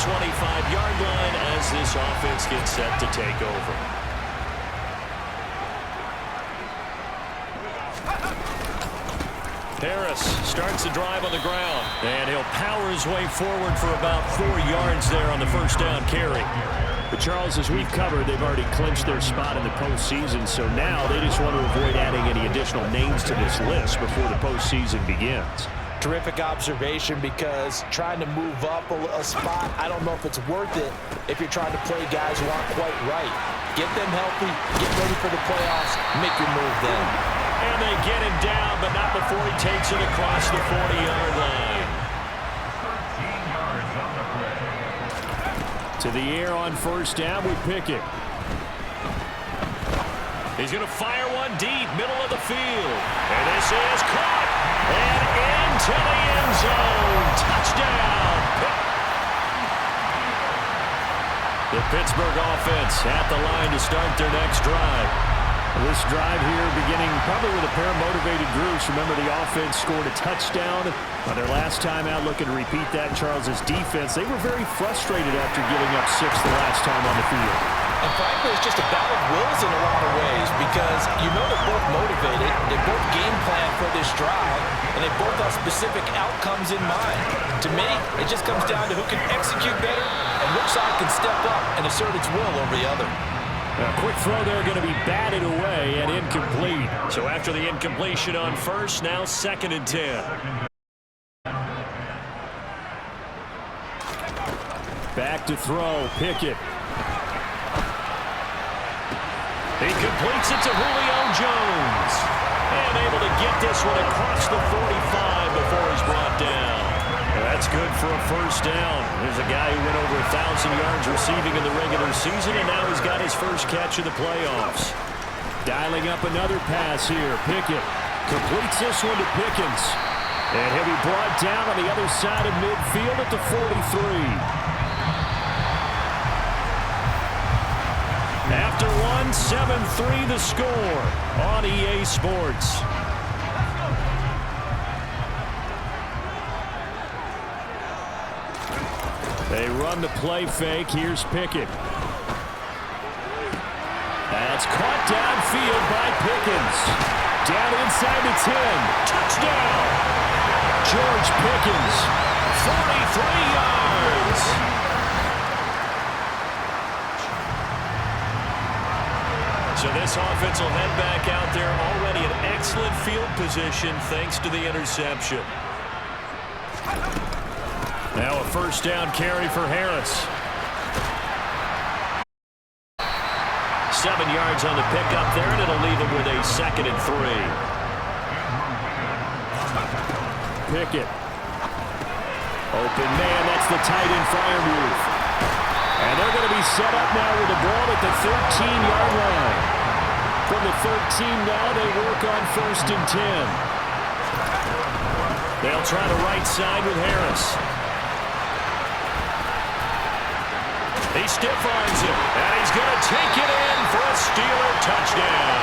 25-yard line as this offense gets set to take over. Harris starts the drive on the ground, and he'll power his way forward for about 4 yards there on the first down carry. But Charles, as we've covered, they've already clinched their spot in the postseason, so now they just want to avoid adding any additional names to this list before the postseason begins. Terrific observation, because trying to move up a spot, I don't know if it's worth it if you're trying to play guys who aren't quite right. Get them healthy, get ready for the playoffs, make your move then. And they get him down, but not before he takes it across the 40-yard line. To the air on first down with Pickett. He's going to fire one deep, middle of the field. And this is caught. And into the end zone. Touchdown. The Pittsburgh offense at the line to start their next drive. This drive here beginning probably with a pair of motivated groups. Remember, the offense scored a touchdown on their last time out, looking to repeat that. Charles's defense, they were very frustrated after giving up 6 the last time on the field. And frankly, it's just a battle of wills in a lot of ways, because you know they're both motivated, they both game plan for this drive, and they both have specific outcomes in mind. To me, it just comes down to who can execute better and which side can step up and assert its will over the other. A quick throw there, going to be batted away and incomplete. So after the incompletion on first, now 2nd and 10. Back to throw, Pickett. He completes it to Julio Jones. And able to get this one across the 45 before he's brought down. That's good for a first down. There's a guy who went over 1,000 yards receiving in the regular season, and now he's got his first catch of the playoffs. Dialing up another pass here. Pickett completes this one to Pickens. And he'll be brought down on the other side of midfield at the 43. After one, 7-3 the score on EA Sports. They run the play fake. Here's Pickett. That's caught downfield by Pickens. Down inside the 10. Touchdown! George Pickens. 43 yards. So this offense will head back out there, already in excellent field position thanks to the interception. Now a first down carry for Harris. 7 yards on the pickup there, and it'll leave him with a 2nd and 3. Pickett. Open man, that's the tight end fire move. And they're going to be set up now with the ball at the 13-yard line. From the 13 now, they work on 1st and 10. They'll try the right side with Harris. He stiff-arms it, and he's going to take it in for a Steeler touchdown.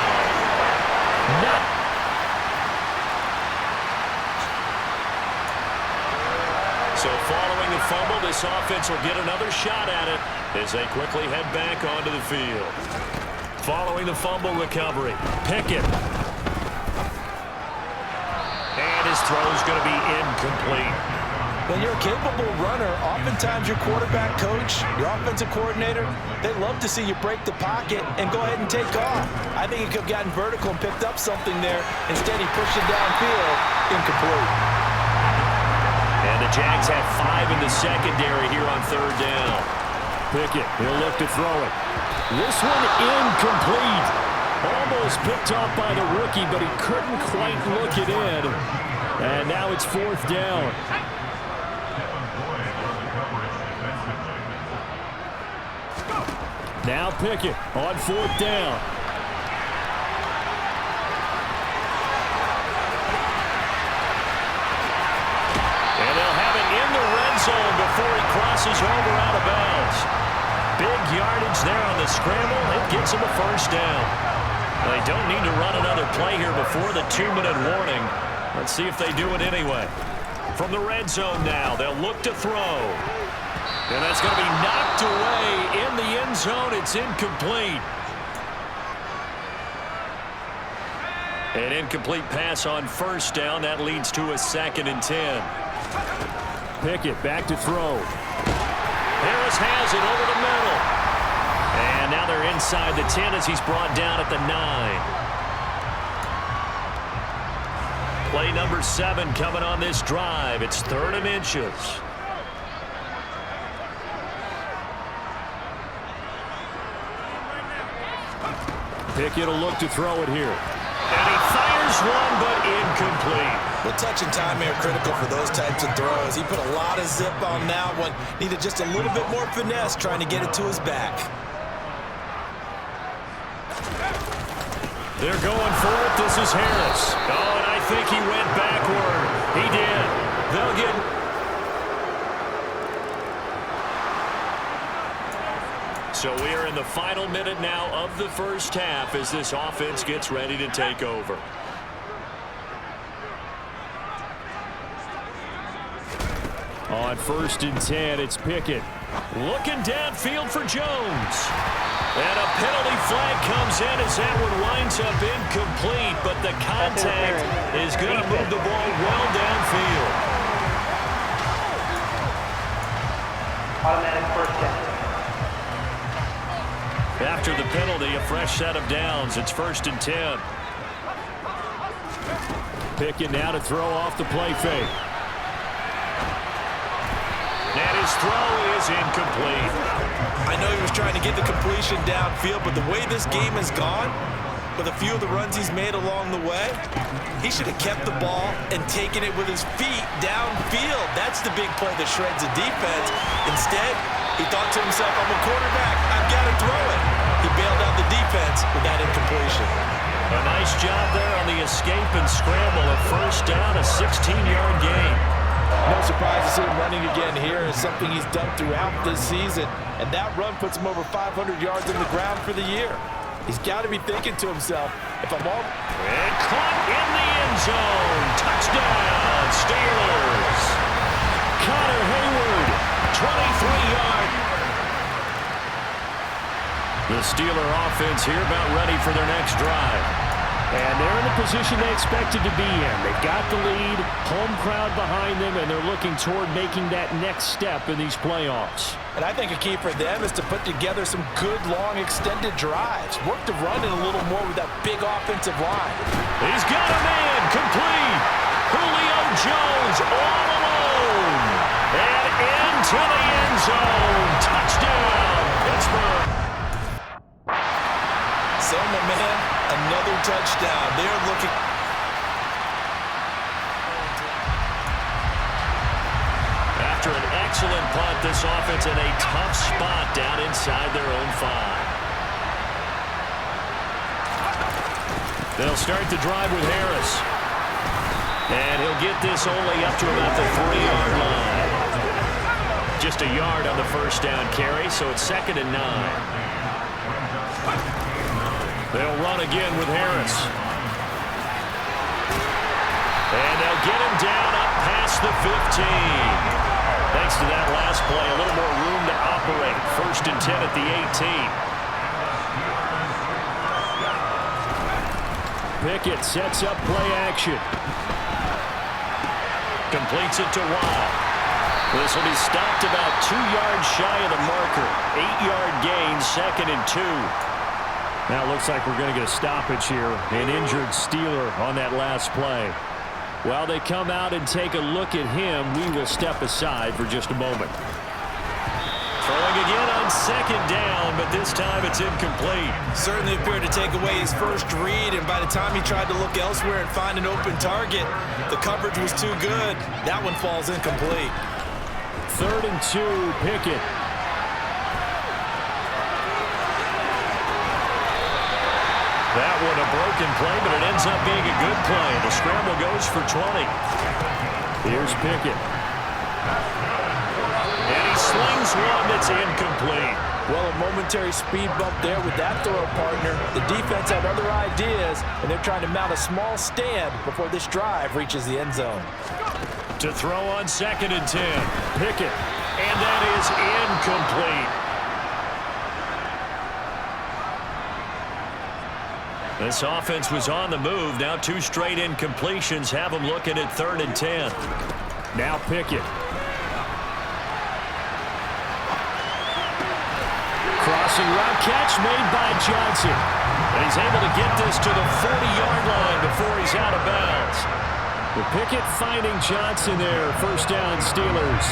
So following the fumble, this offense will get another shot at it as they quickly head back onto the field. Following the fumble recovery, Pickett. And his throw's going to be incomplete. When you're a capable runner, oftentimes your quarterback coach, your offensive coordinator, they love to see you break the pocket and go ahead and take off. I think he could have gotten vertical and picked up something there. Instead, he pushed it downfield, incomplete. And the Jags have 5 in the secondary here on 3rd down. Pickett, he'll look to throw it. This one incomplete. Almost picked off by the rookie, but he couldn't quite look it in. And now it's 4th down. Now Pickett on 4th down. And they'll have it in the red zone before he crosses over out of bounds. Big yardage there on the scramble. It gets him a first down. They don't need to run another play here before the 2-minute warning. Let's see if they do it anyway. From the red zone now, they'll look to throw. And that's going to be knocked away in the end zone. It's incomplete. An incomplete pass on first down. That leads to a 2nd and 10. Pickett back to throw. Harris has it over the middle. And now they're inside the 10 as he's brought down at the 9. Play number 7 coming on this drive. It's 3rd and inches. Pickett will look to throw it here. And he fires one, but incomplete. The touch and time are critical for those types of throws. He put a lot of zip on that one. Needed just a little bit more finesse trying to get it to his back. They're going for it. This is Harris. Oh, and I think he went backward. He did. They'll get... So we are in the final minute now of the first half as this offense gets ready to take over. On 1st and 10, it's Pickett. Looking downfield for Jones. And a penalty flag comes in as that one winds up incomplete, but the contact is going to move the ball well downfield. Automatic first down. After the penalty, a fresh set of downs. It's 1st and 10. Pickett now to throw off the play fake. And his throw is incomplete. I know he was trying to get the completion downfield, but the way this game has gone, with a few of the runs he's made along the way, he should have kept the ball and taken it with his feet downfield. That's the big play that shreds the defense. Instead, he thought to himself, I'm a quarterback, I've got to throw it. He bailed out the defense with that incompletion. A nice job there on the escape and scramble. A first down, a 16-yard gain. No surprise to see him running again here. Is something he's done throughout this season. And that run puts him over 500 yards on the ground for the year. He's got to be thinking to himself, if I'm all... And caught in the end zone. Touchdown, Steelers. Connor Hayward, 23-yard. The Steeler offense here about ready for their next drive. And they're in the position they expected to be in. They've got the lead, home crowd behind them, and they're looking toward making that next step in these playoffs. And I think a key for them is to put together some good, long, extended drives. Work the run in a little more with that big offensive line. He's got a man, complete. Julio Jones all alone. And into the end zone. Touchdown, Pittsburgh. So, my man, another touchdown. They're looking... After an excellent punt, this offense in a tough spot down inside their own 5. They'll start the drive with Harris. And he'll get this only up to about the 3-yard line. Just a yard on the first down carry, so it's 2nd and 9. They'll run again with Harris. And they'll get him down up past the 15. Thanks to that last play, a little more room to operate. 1st and 10 at the 18. Pickett sets up play action. Completes it to Watt. This will be stopped about 2 yards shy of the marker. 8-yard gain, 2nd and 2. Now it looks like we're going to get a stoppage here. An injured Steeler on that last play. While they come out and take a look at him, we will step aside for just a moment. Throwing again on 2nd down, but this time it's incomplete. Certainly appeared to take away his first read, and by the time he tried to look elsewhere and find an open target, the coverage was too good. That one falls incomplete. 3rd and 2, Pickett. That one a broken play, but it ends up being a good play. The scramble goes for 20. Here's Pickett. And he slings one that's incomplete. Well, a momentary speed bump there with that throw partner. The defense had other ideas, and they're trying to mount a small stand before this drive reaches the end zone. To throw on 2nd and 10. Pickett. And that is incomplete. This offense was on the move. Now 2 straight incompletions have them looking at 3rd and 10. Now Pickett. Crossing route catch made by Johnson. And he's able to get this to the 40-yard line before he's out of bounds. The Pickett finding Johnson there. First down, Steelers.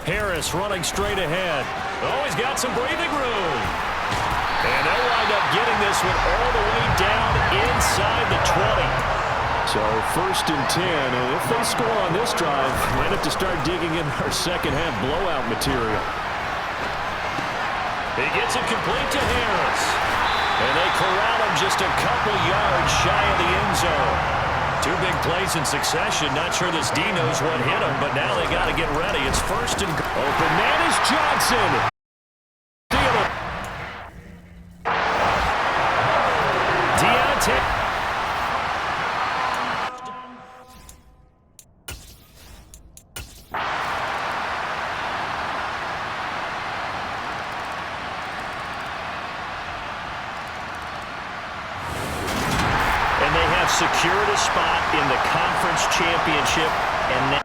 Harris running straight ahead. Oh, he's got some breathing room. And they'll wind up getting this one all the way down inside the 20. So 1st and 10, and if they score on this drive, might have to start digging in our second half blowout material. He gets it complete to Harris. And they corral him just a couple yards shy of the end zone. 2 big plays in succession. Not sure this D knows what hit him, but now they got to get ready. It's 1st and goal. Open man is Johnson. Deontay. And they have secured a spot in the conference championship, and now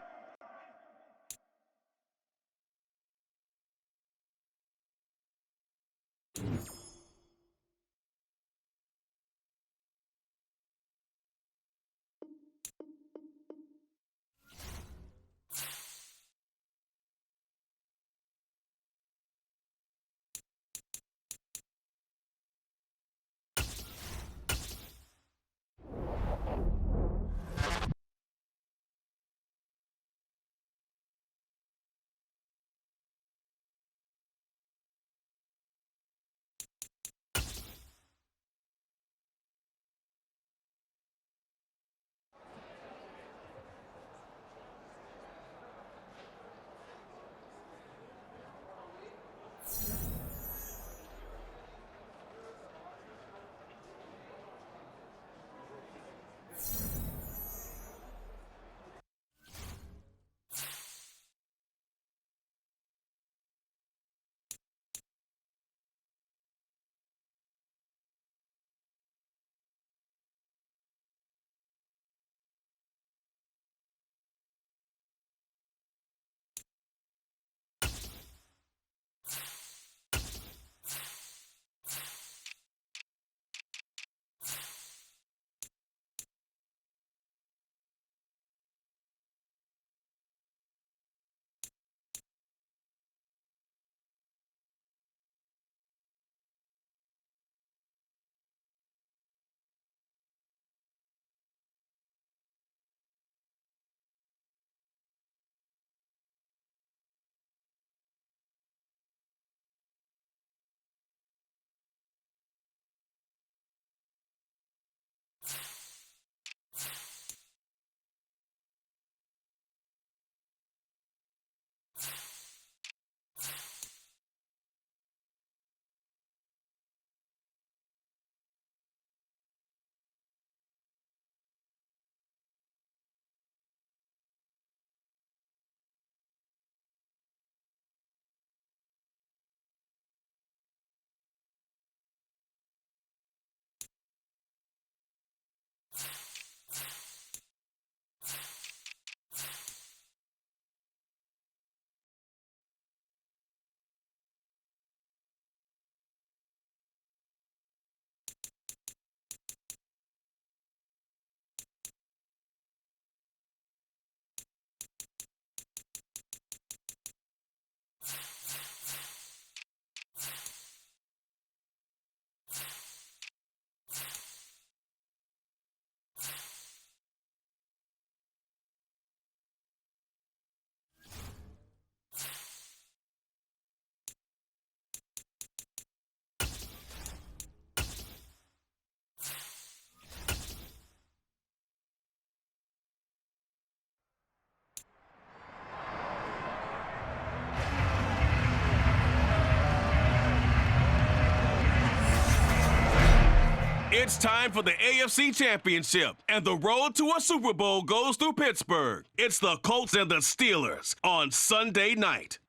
It's time for the AFC Championship, and the road to a Super Bowl goes through Pittsburgh. It's the Colts and the Steelers on Sunday night.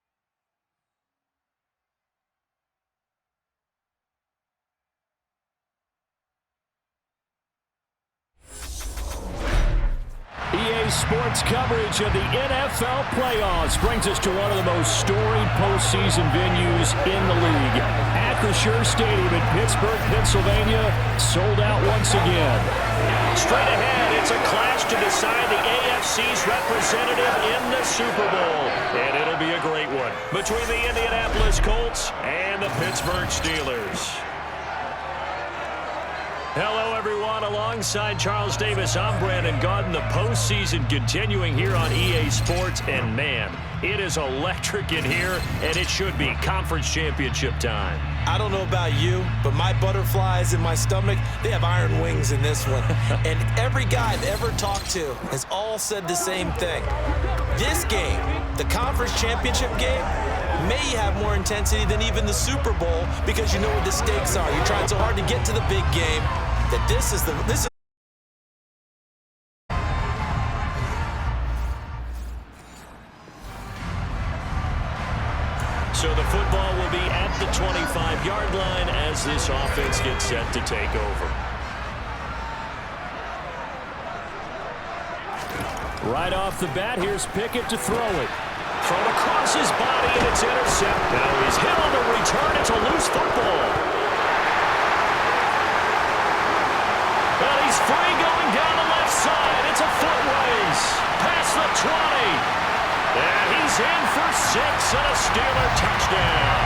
EA Sports coverage of the NFL playoffs brings us to one of the most storied postseason venues in the league. Acrisure Stadium in Pittsburgh, Pennsylvania, sold out once again. Straight ahead, it's a clash to decide the AFC's representative in the Super Bowl. And it'll be a great one between the Indianapolis Colts and the Pittsburgh Steelers. Hello, everyone. Alongside Charles Davis, I'm Brandon Gaudin. The postseason continuing here on EA Sports. And, man, it is electric in here, and it should be conference championship time. I don't know about you, but my butterflies in my stomach, they have iron wings in this one. And every guy I've ever talked to has all said the same thing. This game, the conference championship game, may have more intensity than even the Super Bowl because you know what the stakes are. You're trying so hard to get to the big game that this is So the football will be at the 25-yard line as this offense gets set to take over. Right off the bat, here's Pickett to throw it. Thrown across his body, and it's intercepted. Now he's hit on the return. It's a loose football. Well, he's free going down the left side. It's a foot race. Past the 20. And he's in for 6 and a Steeler touchdown.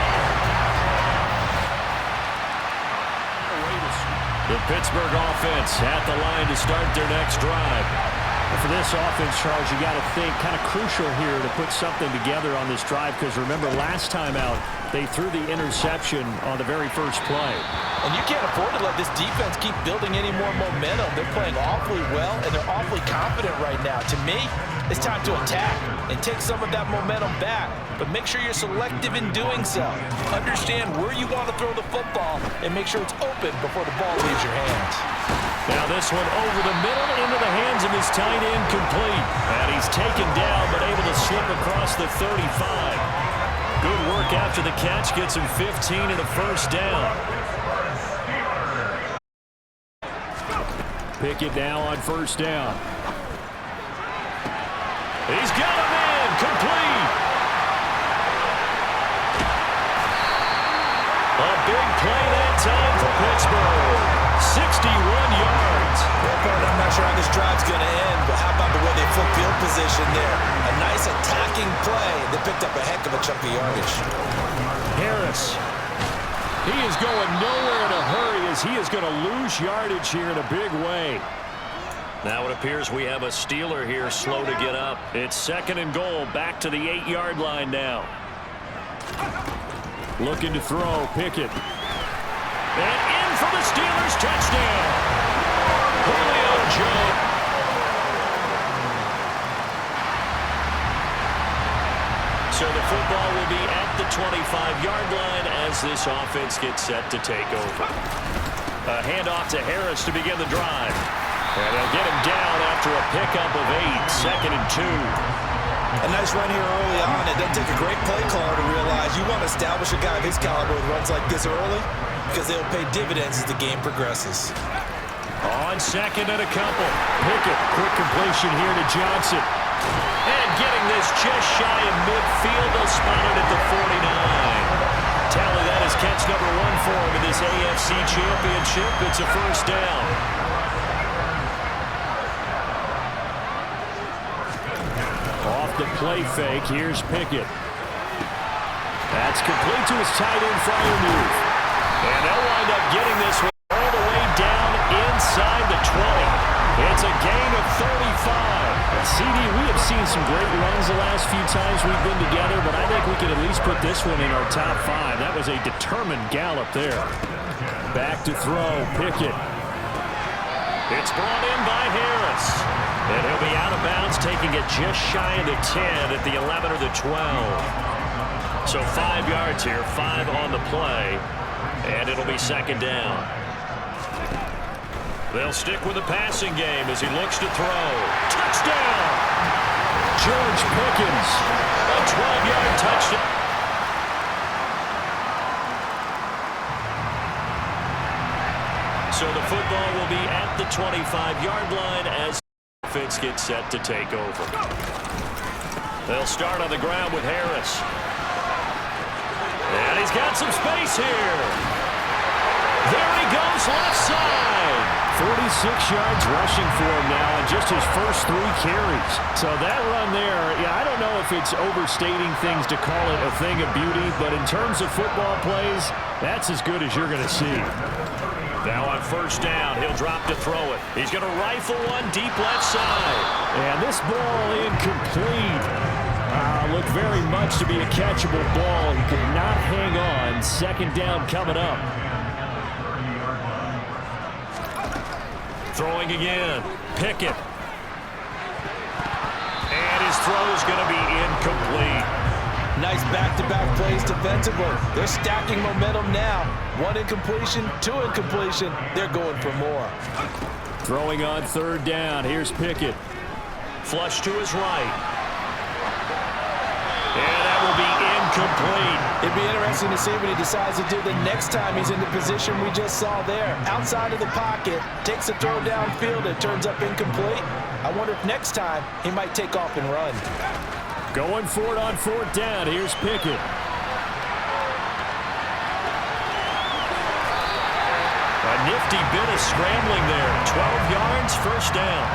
The Pittsburgh offense at the line to start their next drive. For this offense, Charles, you got to think kind of crucial here to put something together on this drive because remember last time out they threw the interception on the very first play. And you can't afford to let this defense keep building any more momentum. They're playing awfully well, and they're awfully confident right now. To me, it's time to attack and take some of that momentum back. But make sure you're selective in doing so. Understand where you want to throw the football and make sure it's open before the ball leaves your hands. Now this one over the middle into the hands of his tight end complete. And he's taken down but able to slip across the 35. Good work after the catch. Gets him 15 and a first down. Pickett now on first down. He's got him in. Complete. A big play that time for Pittsburgh. 61 yards. I'm not sure how this drive's going to end, but how about the way they flip field position there? A nice attacking play. They picked up a heck of a chunk of yardage. Harris. He is going nowhere in a hurry as he is going to lose yardage here in a big way. Now it appears we have a Steeler here slow to get up. It's 2nd and goal. Back to the 8-yard line now. Looking to throw. Pickett. And in for the Steelers touchdown. Julio Jones. So the football will be at the 25-yard line as this offense gets set to take over. A handoff to Harris to begin the drive. And they'll get him down after a pickup of 8, 2nd and 2. A nice run here early on. It doesn't take a great play caller to realize you want to establish a guy of his caliber with runs like this early because they'll pay dividends as the game progresses. On 2nd and a couple. Pickett, quick completion here to Johnson. And getting this just shy of midfield, they'll spot it at the 49. Tally that is catch number 1 for him in this AFC Championship. It's a first down. Off the play fake, here's Pickett. That's complete to his tight end Freiermuth. And they'll wind up getting this one all the way down inside the 20. It's a gain of 35. CD, we have seen some great runs the last few times we've been together, but I think we can at least put this one in our top 5. That was a determined gallop there. Back to throw, Pickett. It's brought in by Harris. And he'll be out of bounds, taking it just shy of the 10 at the 11 or the 12. So 5 yards here, 5 on the play. And it'll be 2nd down. They'll stick with the passing game as he looks to throw. Touchdown! George Pickens. A 12-yard touchdown. So the football will be at the 25-yard line as offense gets set to take over. They'll start on the ground with Harris. And he's got some space here. There he goes, left side. 46 yards rushing for him now in just his first 3 carries. So that run there, yeah, I don't know if it's overstating things to call it a thing of beauty, but in terms of football plays, that's as good as you're going to see. Now on first down, he'll drop to throw it. He's going to rifle one deep left side. And this ball incomplete. Looked very much to be a catchable ball. He could not hang on. Second down coming up. Throwing again. Pickett. And his throw is going to be incomplete. Nice back-to-back plays defensively. They're stacking momentum now. 1 incompletion, 2 incompletion. They're going for more. Throwing on third down. Here's Pickett. Flush to his right. And that will be incomplete. It'd be interesting to see what he decides to do the next time he's in the position we just saw there. Outside of the pocket, takes a throw downfield, it turns up incomplete. I wonder if next time he might take off and run. Going for it on fourth down. Here's Pickett. A nifty bit of scrambling there. 12 yards, first down.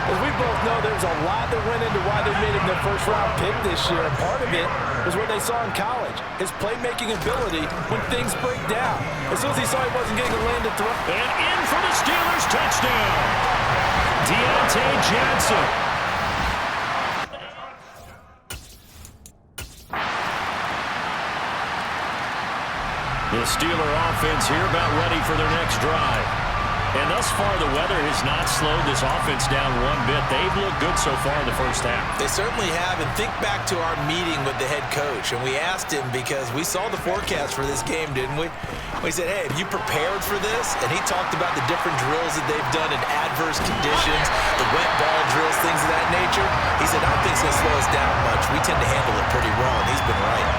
As we both know, there's a lot that went into why they made him their first-round pick this year. And part of it was what they saw in college, his playmaking ability when things break down. As soon as he saw he wasn't getting a lane to throw. And in for the Steelers, touchdown. Deontay Johnson. The Steeler offense here about ready for their next drive. And thus far, the weather has not slowed this offense down one bit. They've looked good so far in the first half. They certainly have. And think back to our meeting with the head coach. And we asked him because we saw the forecast for this game, didn't we? We said, hey, have you prepared for this? And he talked about the different drills that they've done in adverse conditions, the wet ball drills, things of that nature. He said, I don't think it's going to slow us down much. We tend to handle it pretty well, and he's been right.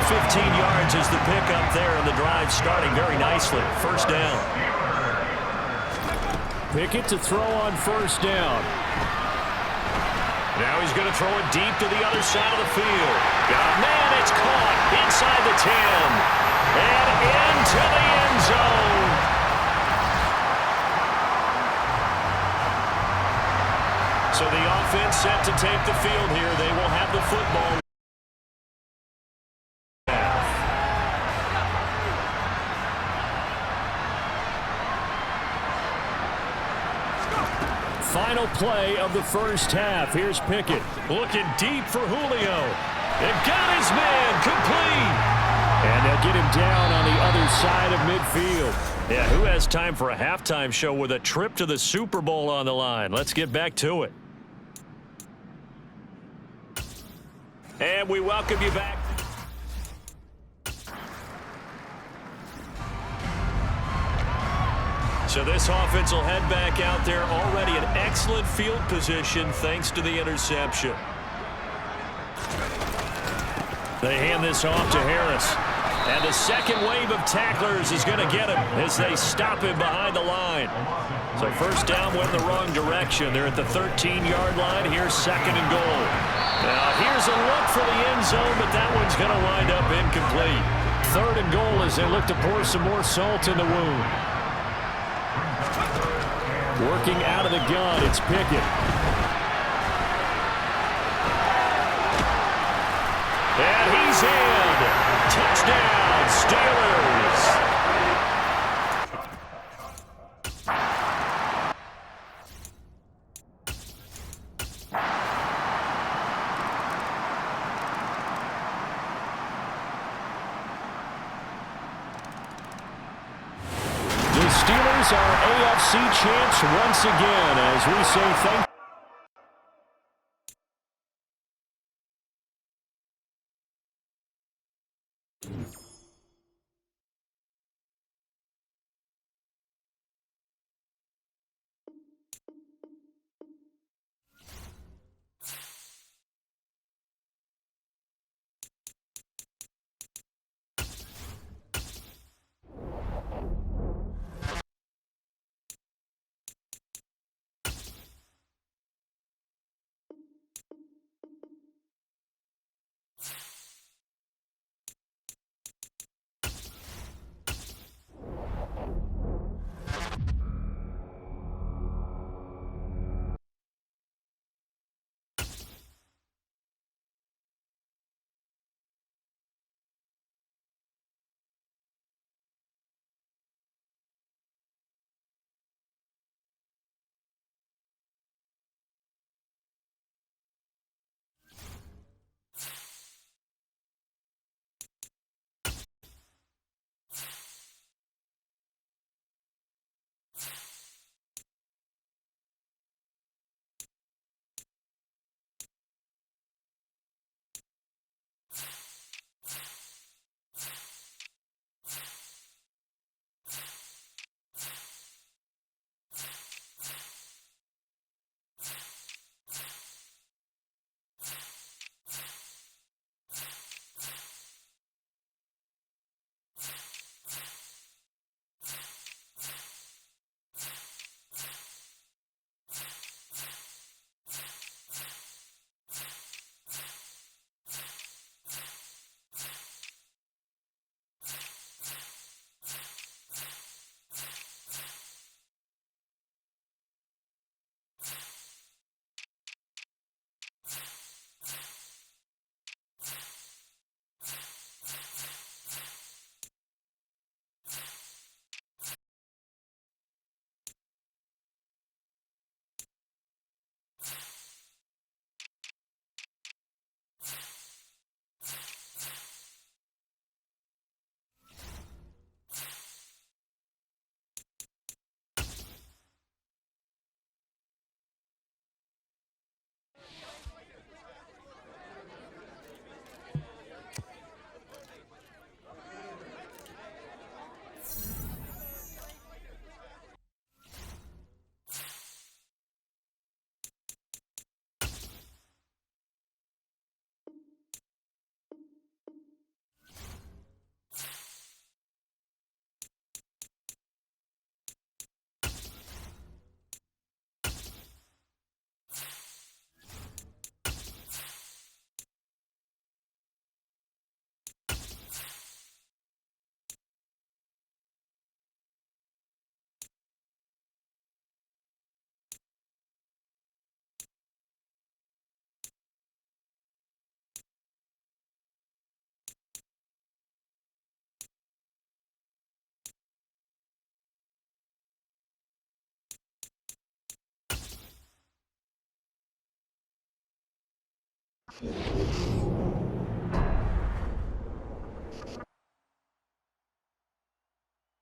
15 yards is the pickup there, and the drive starting very nicely. First down. Pickett to throw on first down. Now he's going to throw it deep to the other side of the field. Got a man, it's caught inside the 10 and into the end zone. So the offense set to take the field here. They will have the football. Final play of the first half. Here's Pickett. Looking deep for Julio. They've got his man complete. And they'll get him down on the other side of midfield. Yeah, who has time for a halftime show with a trip to the Super Bowl on the line? Let's get back to it. And we welcome you back. So this offense will head back out there, already in excellent field position thanks to the interception. They hand this off to Harris. And the second wave of tacklers is going to get him as they stop him behind the line. So first down went in the wrong direction. They're at the 13-yard line. Here's second and goal. Now here's a look for the end zone, but that one's going to wind up incomplete. Third and goal as they look to pour some more salt in the wound. Working out of the gun, it's Pickett. And he's in. Touchdown, Steelers. The Steelers are AFC champs once again as we say thank you.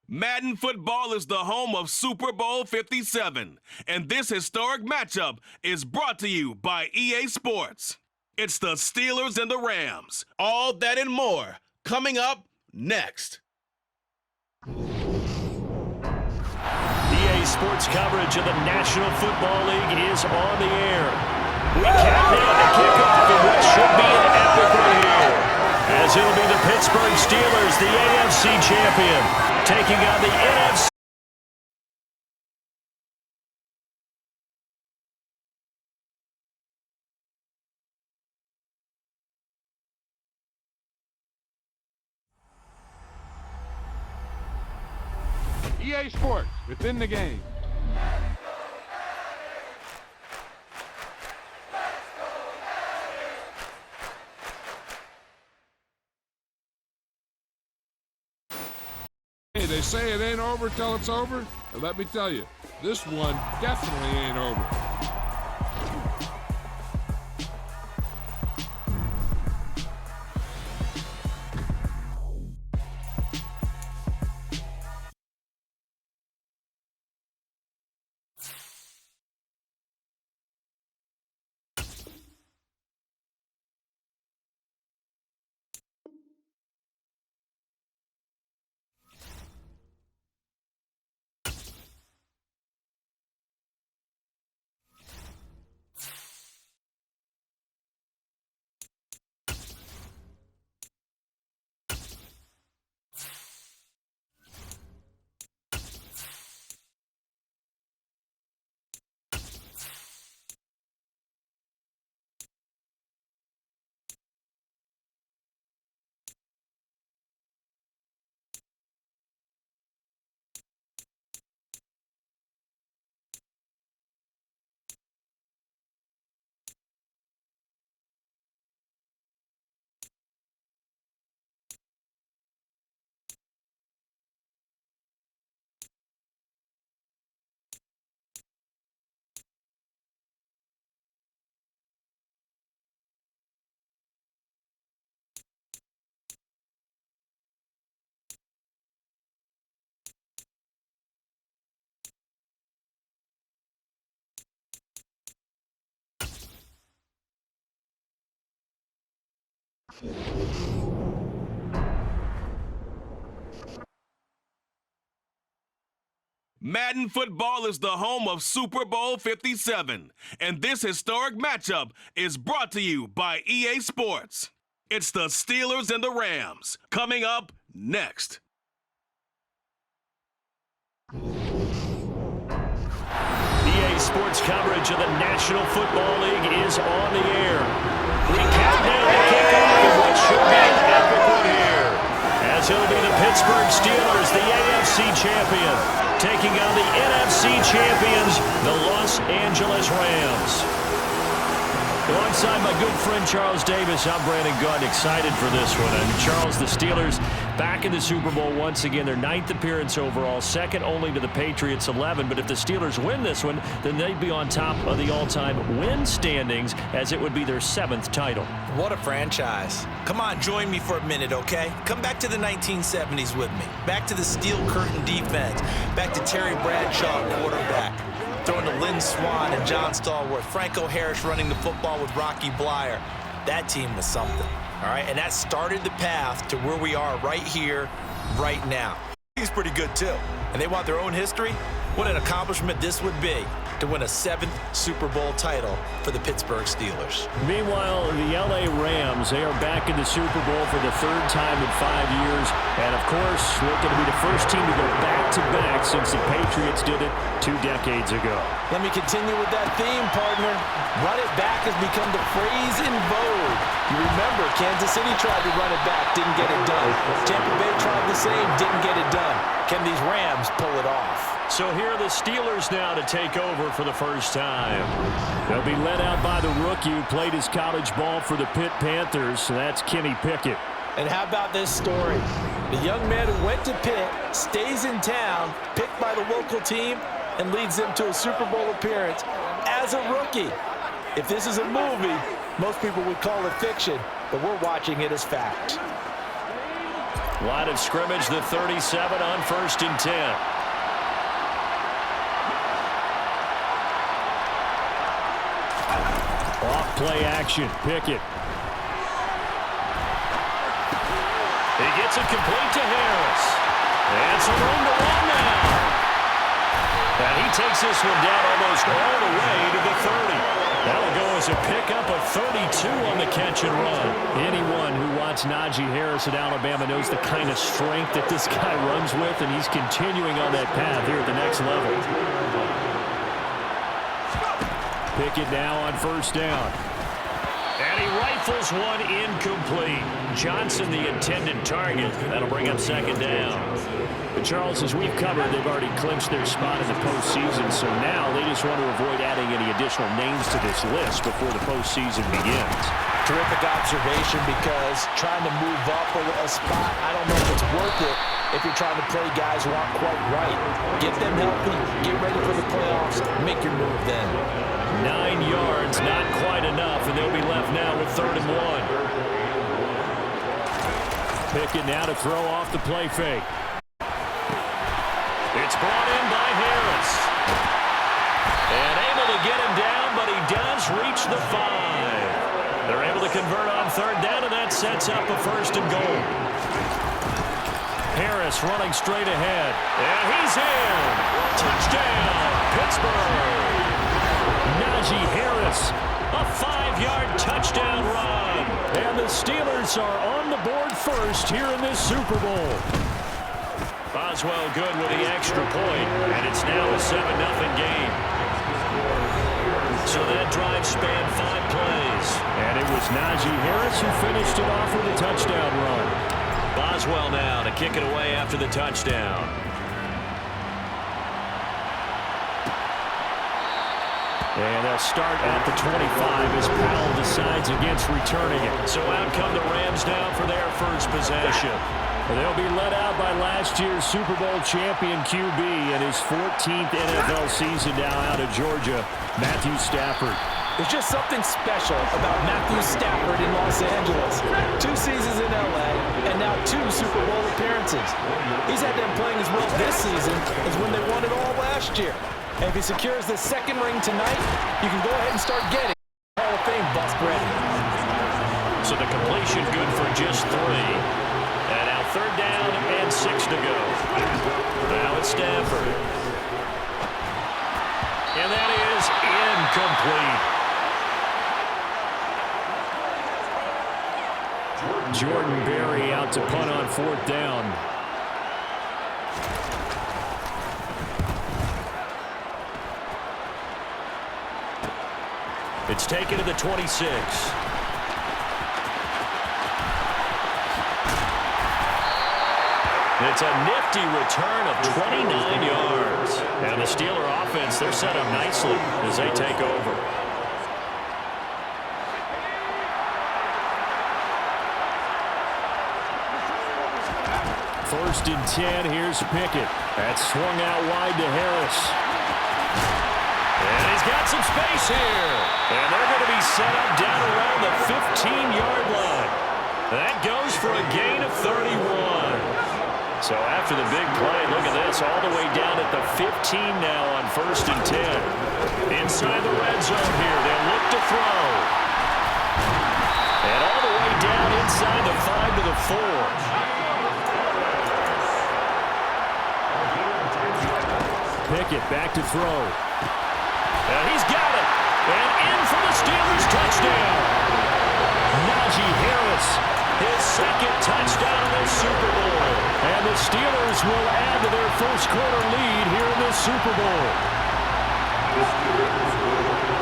Madden football is the home of Super Bowl 57, and this historic matchup is brought to you by EA Sports. It's the Steelers and the Rams. All that and more coming up next. EA Sports coverage of the National Football League is on the air. We count down to kickoff in what should be an epic one here, as it'll be the Pittsburgh Steelers, the AFC champion, taking on the NFC. EA Sports, within the game. Hey, they say it ain't over till it's over. And let me tell you, this one definitely ain't over. Madden football is the home of Super Bowl 57, and this historic matchup is brought to you by EA Sports. It's the Steelers and the Rams, coming up next. EA Sports coverage of the National Football League is on the air. We count down to kickoff in what should be an epic one here, as it'll be the Pittsburgh Steelers, the AFC champion, taking on the NFC champions, the Los Angeles Rams. Alongside my good friend Charles Davis, I'm Brandon Gunn, excited for this one. And Charles, the Steelers back in the Super Bowl once again, their 9th appearance overall, second only to the Patriots' 11. But if the Steelers win this one, then they'd be on top of the all-time win standings, as it would be their 7th title. What a franchise. Come on, join me for a minute, okay? Come back to the 1970s with me. Back to the steel curtain defense. Back to Terry Bradshaw, quarterback. Throwing to Lynn Swann and John Stallworth. Franco Harris running the football with Rocky Blyer. That team was something, all right? And that started the path to where we are right here, right now. He's pretty good, too. And they want their own history? What an accomplishment this would be to win a 7th Super Bowl title for the Pittsburgh Steelers. Meanwhile, the LA Rams, they are back in the Super Bowl for the 3rd time in 5 years. And, of course, looking to be the first team to go back-to-back since the Patriots did it 2 decades ago. Let me continue with that theme, partner. Run it back has become the phrase in vogue. You remember, Kansas City tried to run it back, didn't get it done. Tampa Bay tried the same, didn't get it done. Can these Rams pull it off? So here are the Steelers now to take over for the first time. They'll be led out by the rookie who played his college ball for the Pitt Panthers, so that's Kenny Pickett. And how about this story? The young man who went to Pitt, stays in town, picked by the local team, and leads them to a Super Bowl appearance as a rookie. If this is a movie, Most people would call it fiction, but we're watching it as fact. Line of scrimmage, the 37 on 1st and 10. Off play action. Pickett. He gets it complete to Harris. And some room to run now. And he takes this one down almost all the way to the 30. That'll go as a pickup of 32 on the catch and run. Anyone who watched Najee Harris at Alabama knows the kind of strength that this guy runs with, and he's continuing on that path here at the next level. Pickett now on 1st down. And he rifles one incomplete. Johnson, the intended target. That'll bring up 2nd down. But Charles, as we've covered, they've already clinched their spot in the postseason, so now they just want to avoid adding any additional names to this list before the postseason begins. Terrific observation, because trying to move up a spot, I don't know if it's worth it if you're trying to play guys who aren't quite right. Get them healthy, get ready for the playoffs, make your move then. 9 yards, not quite enough, and they'll be left now with 3rd and 1. Pickett now to throw off the play fake. It's brought in by Harris. And able to get him down, but he does reach the 5. They're able to convert on 3rd down, and that sets up a 1st and goal. Harris running straight ahead. And he's in. Touchdown, Pittsburgh. Najee Harris, A 5-yard touchdown run. and the Steelers are on the board first here in this Super Bowl. Boswell good with the extra point, and it's now a 7-0 game. So that drive spanned 5 plays. And it was Najee Harris who finished it off with a touchdown run. Boswell now to kick it away after the touchdown. And they'll start at the 25 as Powell decides against returning it. So out come the Rams now for their first possession. They'll be led out by last year's Super Bowl champion QB in his 14th NFL season now out of Georgia, Matthew Stafford. There's just something special about Matthew Stafford in Los Angeles. 2 seasons in L.A. and now 2 Super Bowl appearances. He's had them playing as well this season as when they won it all last year. And if he secures the 2nd ring tonight, you can go ahead and start getting Hall of Fame bust ready. So the completion good for just 3. And now 3rd down and 6 to go. Now it's Stafford. And that is incomplete. Jordan Berry out to punt on 4th down. It's taken to the 26. It's a nifty return of 29 yards. And the Steeler offense, they're set up nicely as they take over. First and 10, here's Pickett. That's swung out wide to Harris. And he's got some space here. And they're going to be set up down around the 15-yard line. That goes for a gain of 31. So after the big play, look at this, all the way down at the 15 now on 1st and 10. Inside the red zone here, they'll look to throw. And all the way down inside the 5 to the 4. Pickett back to throw. And he's got it. And in for the Steelers touchdown. Najee Harris, his 2nd touchdown of the Super Bowl. And the Steelers will add to their first quarter lead here in this Super Bowl.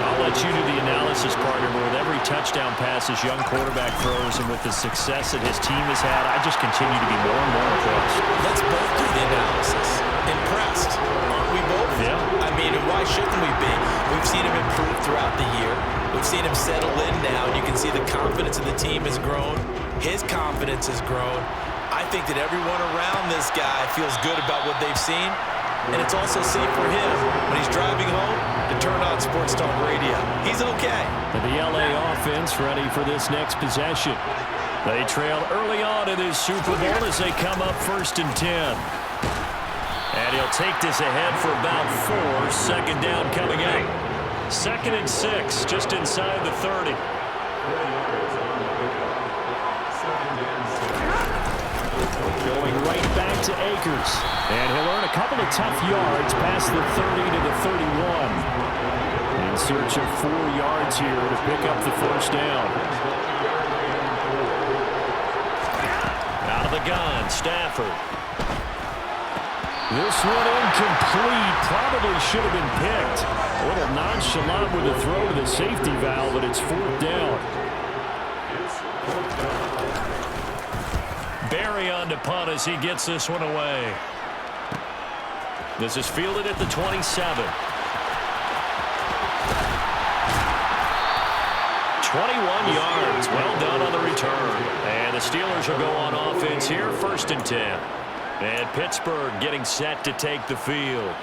I'll let you do the analysis, partner, but with every touchdown pass this young quarterback throws and with the success that his team has had, I just continue to be more and more impressed. Let's both do the analysis. Impressed, aren't we both? Yeah. I mean, and why shouldn't we be? We've seen him improve throughout the year. We've seen him settle in now, and you can see the confidence of the team has grown. His confidence has grown. I think that everyone around this guy feels good about what they've seen, and it's also safe for him when he's driving home to turn on Sports Talk Radio. He's okay. And the LA offense ready for this next possession. They trail early on in this Super Bowl as they come up 1st and 10. And he'll take this ahead for about 4. Second down coming up. 2nd and 6, just inside the 30. Going right back to Akers. And he'll earn a couple of tough yards past the 30 to the 31. In search of 4 yards here to pick up the 1st down. Out of the gun, Stafford. This one incomplete. Probably should have been picked. A little nonchalant with a throw to the safety valve, but it's 4th down. Barry on to punt as he gets this one away. This is fielded at the 27. 21 yards. Well done on the return. And the Steelers will go on offense here, 1st and 10. And Pittsburgh getting set to take the field.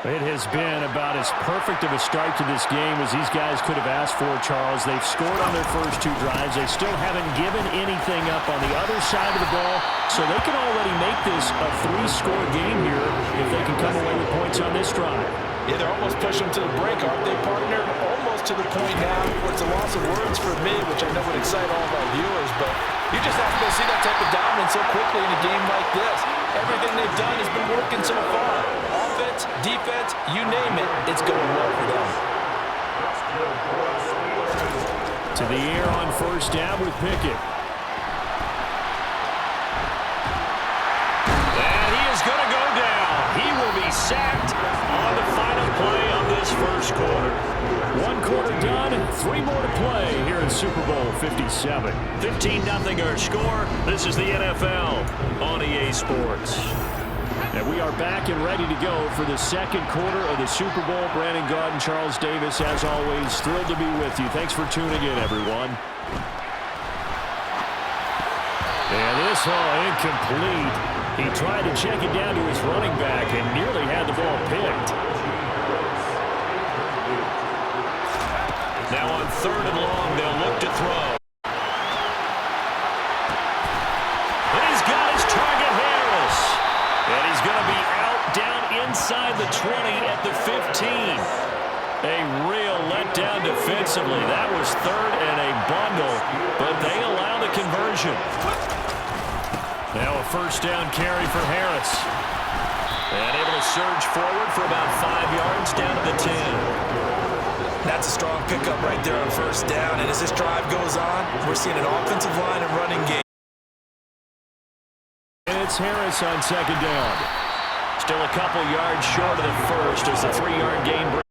It has been about as perfect of a start to this game as these guys could have asked for, Charles. They've scored on their first 2 drives. They still haven't given anything up on the other side of the ball, so they can already make this a 3-score game here if they can come away with points on this drive. Yeah, they're almost pushing them to the break, aren't they, partner? Almost to the point now where it's a loss of words for me, which I know would excite all of our viewers, but you just have to go see that type of dominance so quickly in a game like this. Everything they've done has been working so far. Offense, defense, you name it, it's going well for them. To the air on 1st down with Pickett. And he is going to go down. He will be sacked on the final play of this 1st quarter. 1 quarter done, 3 more to play here in Super Bowl 57. 15-0 our score. This is the NFL on EA Sports. And we are back and ready to go for the 2nd quarter of the Super Bowl. Brandon Gaud and Charles Davis, as always, thrilled to be with you. Thanks for tuning in, everyone. And this ball incomplete. He tried to check it down to his running back and nearly had the ball picked. Now on 3rd and long, they'll look to throw. And he's got his target, Harris. And he's going to be out down inside the 20 at the 15. A real letdown defensively. That was 3rd and a bundle, but they allow the conversion. Now a 1st down carry for Harris. And able to surge forward for about 5 yards down to the 10. That's a strong pickup right there on 1st down, and as this drive goes on, we're seeing an offensive line and running game. And it's Harris on 2nd down. Still a couple yards short of the 1st as the 3-yard gain.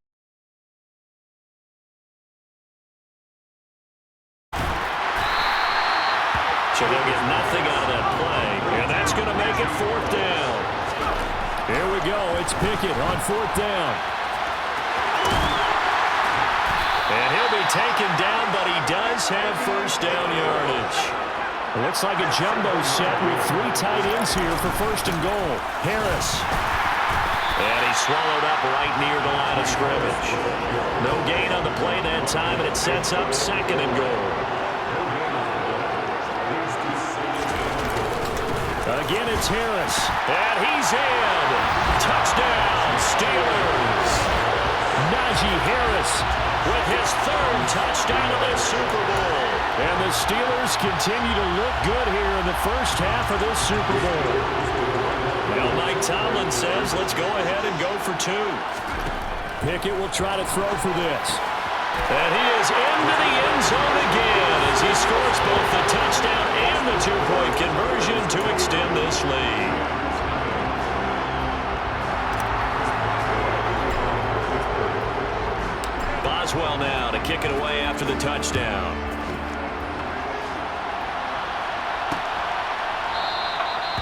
So they'll get nothing out of that play, and that's going to make it 4th down. Here we go. It's Pickett on 4th down. And he'll be taken down, but he does have 1st down yardage. It looks like a jumbo set with 3 tight ends here for 1st and goal. Harris. And he's swallowed up right near the line of scrimmage. No gain on the play that time, and it sets up 2nd and goal. Again, it's Harris. And he's in. Touchdown, Steelers. Najee Harris with his 3rd touchdown of this Super Bowl. And the Steelers continue to look good here in the 1st half of this Super Bowl. Well, Mike Tomlin says, let's go ahead and go for 2. Pickett will try to throw for this. And he is into the end zone again as he scores both the touchdown and the 2-point conversion to extend this lead. Boswell now to kick it away after the touchdown.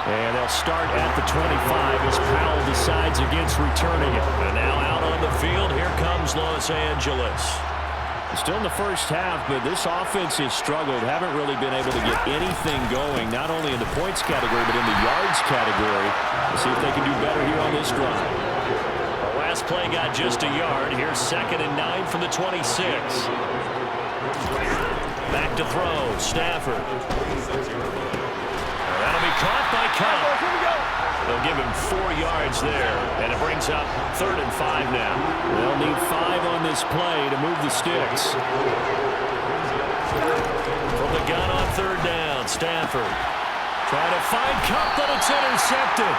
And they'll start at the 25 as Powell decides against returning it. And now out on the field, here comes Los Angeles. Still in the 1st half, but this offense has struggled. Haven't really been able to get anything going, not only in the points category, but in the yards category. We'll see if they can do better here on this drive. The last play got just a yard. Here's 2nd and 9 from the 26. Back to throw. Stafford. That'll be caught by Cup. They'll give him 4 yards there, and it brings up 3rd and 5 now. They'll need 5 on this play to move the sticks. From the gun on 3rd down, Stafford. Trying to find Cup, but it's intercepted.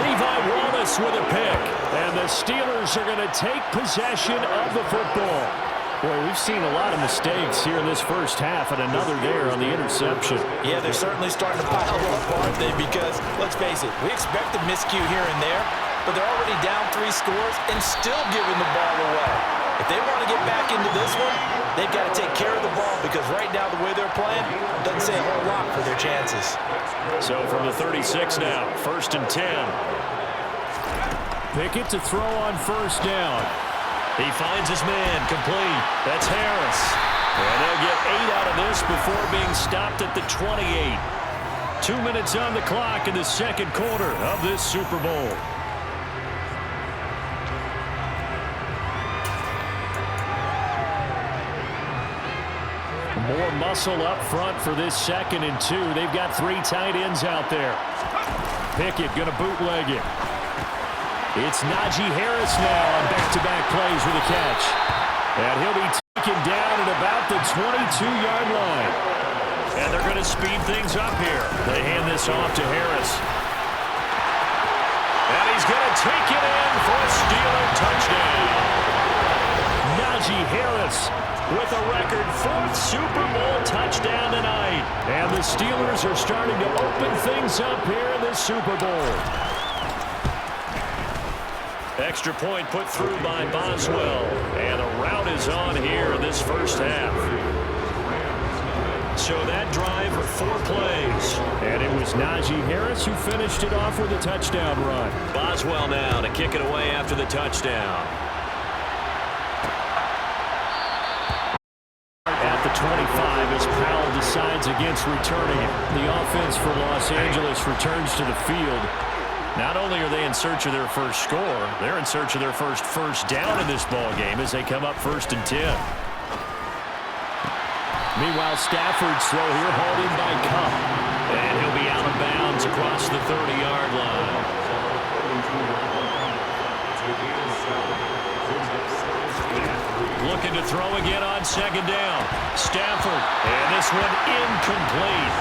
Levi Wallace with a pick. And the Steelers are going to take possession of the football. Boy, we've seen a lot of mistakes here in this first half, and another there on the interception. Yeah, they're certainly starting to pile up, aren't they? Because, let's face it, we expect a miscue here and there, but they're already down 3 scores and still giving the ball away. If they want to get back into this one, they've got to take care of the ball because right now the way they're playing doesn't say a whole lot for their chances. So from the 36 now, 1st and 10. Pickett to throw on 1st down. He finds his man, complete. That's Harris. And they'll get 8 out of this before being stopped at the 28. 2 minutes on the clock in the 2nd quarter of this Super Bowl. More muscle up front for this 2nd and 2. They've got 3 tight ends out there. Pickett going to bootleg it. It's Najee Harris now on back-to-back plays with a catch. And he'll be taken down at about the 22-yard line. And they're going to speed things up here. They hand this off to Harris. And he's going to take it in for a Steeler touchdown. Najee Harris with a record 4th Super Bowl touchdown tonight. And the Steelers are starting to open things up here in this Super Bowl. Extra point put through by Boswell. And the route is on here in this first half. So that drive for 4 plays. And it was Najee Harris who finished it off with a touchdown run. Boswell now to kick it away after the touchdown. At the 25 as Powell decides against returning it. The offense for Los Angeles returns to the field. Not only are they in search of their first score, they're in search of their first down in this ball game as they come up 1st and 10. Meanwhile, Stafford's throw here hauled in by Cup. And he'll be out of bounds across the 30-yard line. Looking to throw again on 2nd down. Stafford, and this one incomplete.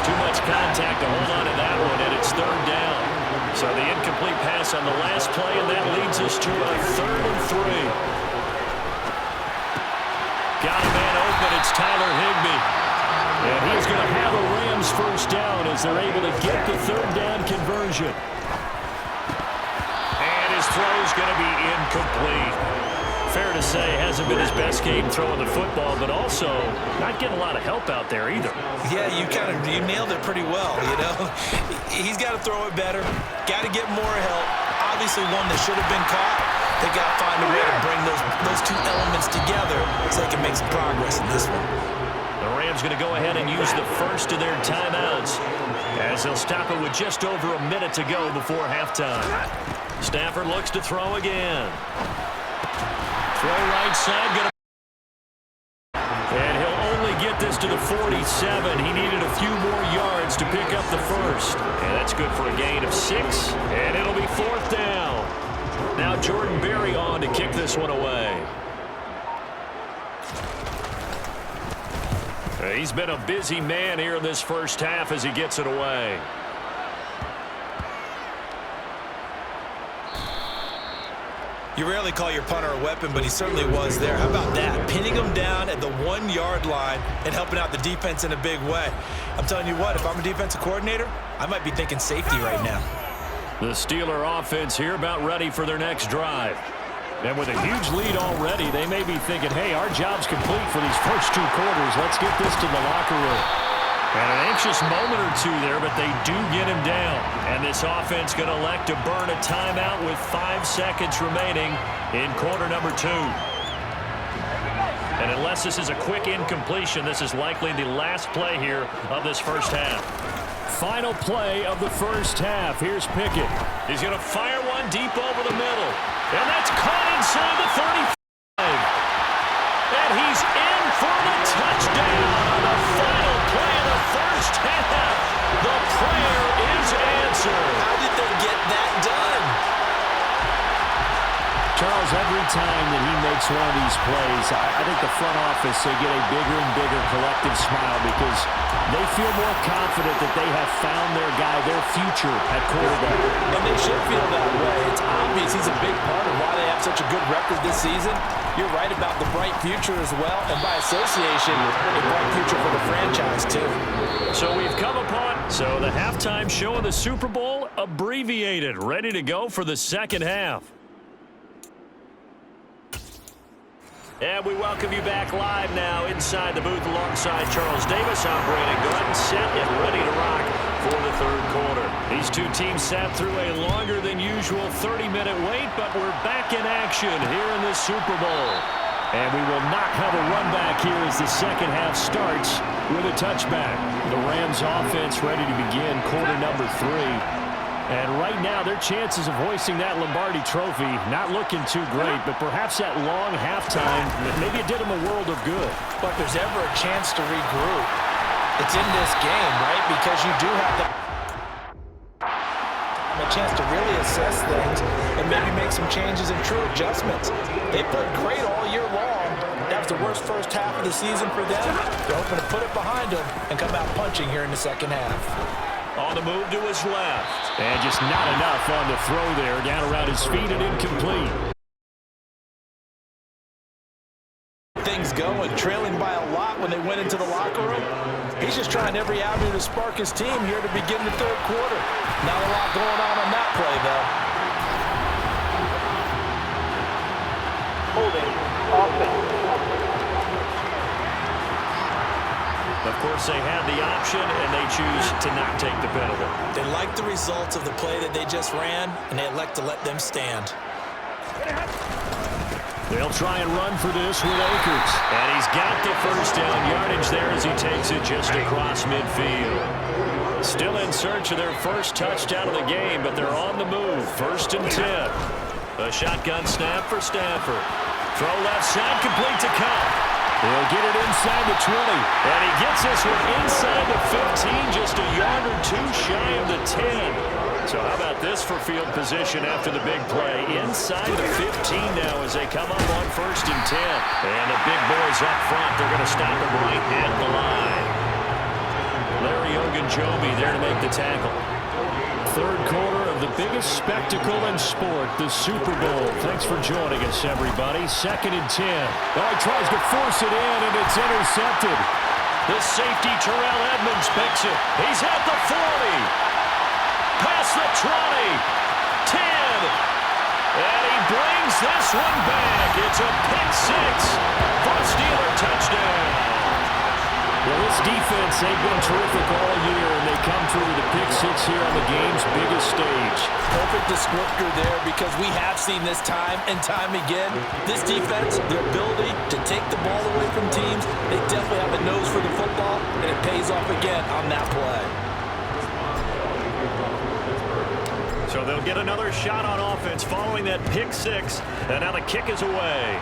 Too much contact to hold on to that one, and it's 3rd down. So the incomplete pass on the last play, and that leads us to a 3rd and 3. Got a man open. It's Tyler Higbee. And he's going to have a Rams first down as they're able to get the 3rd down conversion. And his throw's going to be incomplete. Fair to say, hasn't been his best game throwing the football, but also not getting a lot of help out there either. Yeah, you nailed it pretty well, you know. He's got to throw it better, got to get more help. Obviously one that should have been caught. They got to find a way to bring those 2 elements together so they can make some progress in this one. The Rams going to go ahead and use the first of their timeouts as they'll stop it with just over a minute to go before halftime. Stafford looks to throw again. Throw right side. And he'll only get this to the 47. He needed a few more yards to pick up the first. And that's good for a gain of 6. And it'll be 4th down. Now Jordan Berry on to kick this one away. He's been a busy man here in this first half as he gets it away. You rarely call your punter a weapon, but he certainly was there. How about that? Pinning him down at the 1-yard line and helping out the defense in a big way. I'm telling you what, if I'm a defensive coordinator, I might be thinking safety right now. The Steeler offense here about ready for their next drive. And with a huge lead already, they may be thinking, hey, our job's complete for these first 2 quarters. Let's get this to the locker room. And an anxious moment or 2 there, but they do get him down. And this offense going to elect to burn a timeout with 5 seconds remaining in quarter number 2. And unless this is a quick incompletion, this is likely the last play here of this first half. Final play of the first half. Here's Pickett. He's going to fire one one deep over the middle. And that's caught inside the 35. And he's in for the touchdown on the final play of the first half. The prayer is answered. How did they get that done? Charles, every time that he makes one of these plays, I think the front office, they get a bigger and bigger collective smile because they feel more confident that they have found their guy, their future at quarterback. And they should feel that way. It's obvious he's a big part of why they have such a good record this season. You're right about the bright future as well, and by association, a bright future for the franchise too. So we've come upon the halftime show of the Super Bowl abbreviated, ready to go for the second half. And we welcome you back live now inside the booth alongside Charles Davis. I'm Brandon Gunn, set and ready to rock for the third quarter. These two teams sat through a longer than usual 30-minute wait, but we're back in action here in the Super Bowl. And we will not have a run back here as the second half starts with a touchback. The Rams offense ready to begin quarter number 3. And right now, their chances of hoisting that Lombardi trophy not looking too great, but perhaps that long halftime, maybe it did them a world of good. But if there's ever a chance to regroup, it's in this game, right? Because you do have a chance to really assess things and maybe make some changes and true adjustments. They played great all year long. That was the worst first half of the season for them. They're hoping to put it behind them and come out punching here in the second half. On the move to his left. And just not enough on the throw there. Down around his feet and incomplete. Things going, trailing by a lot when they went into the locker room. He's just trying every avenue to spark his team here to begin the third quarter. Not a lot going on that play, though. Holding offense. Of course, they had the option, and they choose to not take the penalty. They like the results of the play that they just ran, and they elect to let them stand. They'll try and run for this with Akers. And he's got the first down yardage there as he takes it just across midfield. Still in search of their first touchdown of the game, but they're on the move. 1st and 10. A shotgun snap for Stafford. Throw left side, complete to Cup. They'll get it inside the 20. And he gets this one inside the 15, just a yard or two shy of the 10. So how about this for field position after the big play? Inside the 15 now as they come up on 1st and 10. And the big boys up front, they're going to stop him right at the line. Larry Ogunjobi there to make the tackle. Third quarter of the biggest spectacle in sport, the Super Bowl. Thanks for joining us, everybody. 2nd and 10. Oh, he tries to force it in, and it's intercepted. The safety, Terrell Edmonds, picks it. He's at the 40. Past the 20. 10. And he brings this one back. It's a pick 6 for a Steeler touchdown. Well, this defense, they've been terrific all year, and they come through with a pick 6 here on the game's biggest stage. Perfect descriptor there because we have seen this time and time again. This defense, their ability to take the ball away from teams, they definitely have a nose for the football, and it pays off again on that play. So they'll get another shot on offense following that pick 6, and now the kick is away.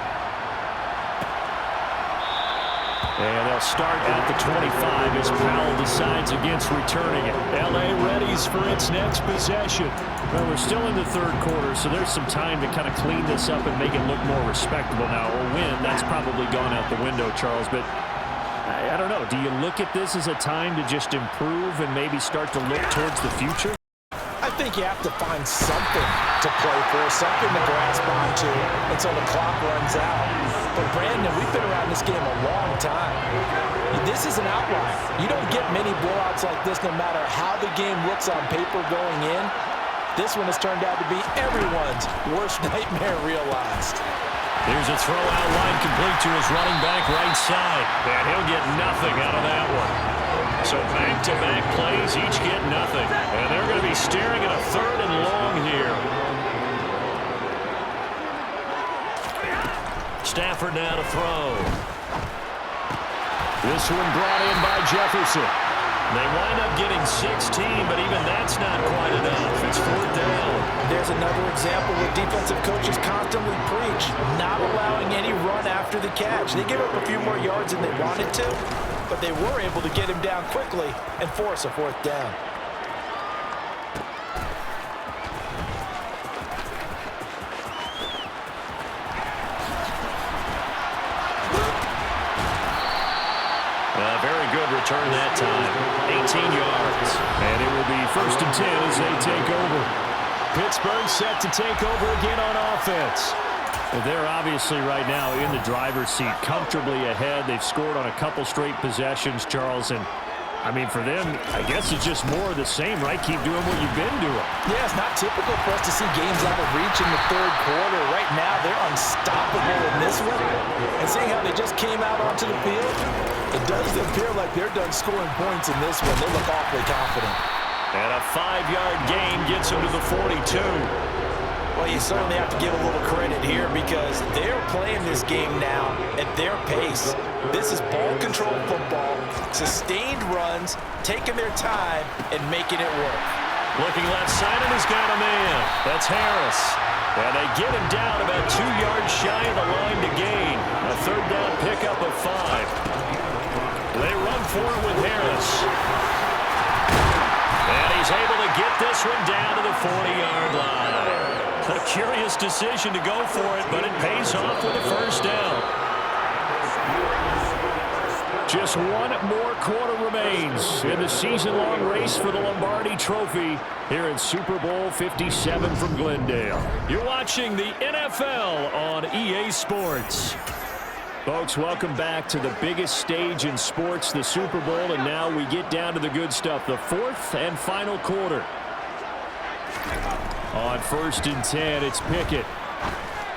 And they'll start at the 25 as Powell decides against returning it. L.A. readies for its next possession. Well, we're still in the third quarter, so there's some time to kind of clean this up and make it look more respectable now. A win, that's probably gone out the window, Charles, but I don't know. Do you look at this as a time to just improve and maybe start to look towards the future? I think you have to find something to play for, something to grasp onto until the clock runs out. But Brandon, we've been around this game a long time. This is an outlier. You don't get many blowouts like this no matter how the game looks on paper going in. This one has turned out to be everyone's worst nightmare realized. Here's a throw out line complete to his running back right side. And he'll get nothing out of that one. So back-to-back plays, each get nothing. And they're going to be staring at a 3rd and long here. Stafford now to throw. This one brought in by Jefferson. They wind up getting 16, but even that's not quite enough. It's 4th down. There There's another example where defensive coaches constantly preach, not allowing any run after the catch. They give up a few more yards than they wanted to, but they were able to get him down quickly and force a fourth down. Very good return that time. 18 yards. And it will be 1st and 10 as they take over. Pittsburgh set to take over again on offense. They're obviously right now in the driver's seat, comfortably ahead. They've scored on a couple straight possessions, Charles. And, I mean, for them, I guess it's just more of the same, right? Keep doing what you've been doing. Yeah, it's not typical for us to see games out of reach in the third quarter. Right now, they're unstoppable in this one. And seeing how they just came out onto the field, it does appear like they're done scoring points in this one. They look awfully confident. And a 5-yard gain gets them to the 42. Well, you certainly have to give a little credit here because they're playing this game now at their pace. This is ball control football, sustained runs, taking their time, and making it work. Looking left side, and he's got a man. That's Harris. And they get him down about 2 yards shy of the line to gain. A 3rd down pickup of 5. They run forward with Harris. And he's able to get this one down to the 40-yard line. A curious decision to go for it, but it pays off with a 1st down. Just one more quarter remains in the season-long race for the Lombardi Trophy here in Super Bowl 57 from Glendale. You're watching the NFL on EA Sports. Folks, welcome back to the biggest stage in sports, the Super Bowl, and now we get down to the good stuff, the 4th and final quarter. On 1st and 10, it's Pickett.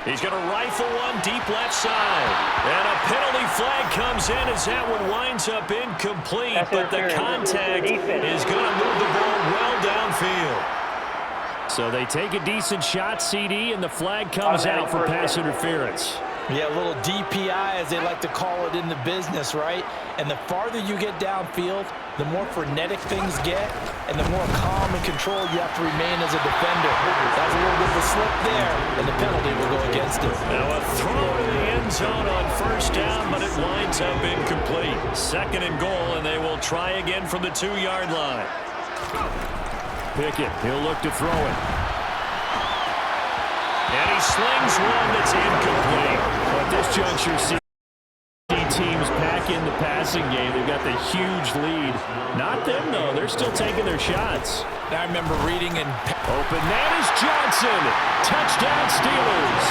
He's going to rifle one deep left side. And a penalty flag comes in as that one winds up incomplete, but the contact is going to move the ball well downfield. So they take a decent shot, CD, and the flag comes out for pass interference. Yeah, a little DPI, as they like to call it in the business, right? And the farther you get downfield, the more frenetic things get, and the more calm and controlled you have to remain as a defender. That was a little bit of a slip there, and the penalty will go against it. Now a throw to the end zone on 1st down, but it winds up incomplete. 2nd and goal, and they will try again from the 2-yard line. Pickett, he'll look to throw it. And he slings one that's incomplete. At this juncture, see teams pack in the passing game. They've got the huge lead. Not them, though. They're still taking their shots. I remember reading and open man is Johnson. Touchdown Steelers.